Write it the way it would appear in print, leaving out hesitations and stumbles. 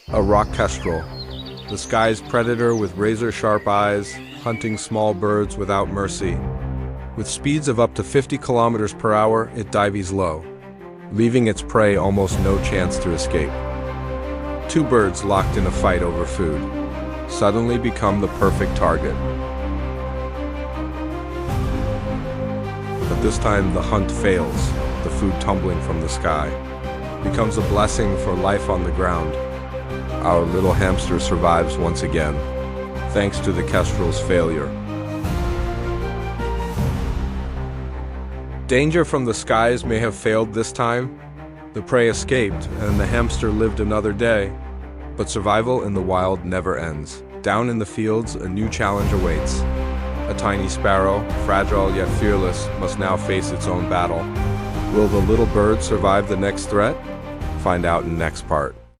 A rock kestrel, the sky's predator with razor-sharp eyes, hunting small birds without mercy. With speeds of up to 50 kilometers per hour, it dives low, leaving its prey almost no chance to escape. Two birds locked in a fight over food suddenly become the perfect target. But this time the hunt fails, the food tumbling from the sky becomes a blessing for life on the ground. Our little hamster survives once again, thanks to the kestrel's failure. Danger from the skies may have failed this time. The prey escaped, and the hamster lived another day. But survival in the wild never ends. Down in the fields, a new challenge awaits. A tiny sparrow, fragile yet fearless, must now face its own battle. Will the little bird survive the next threat? Find out in next part.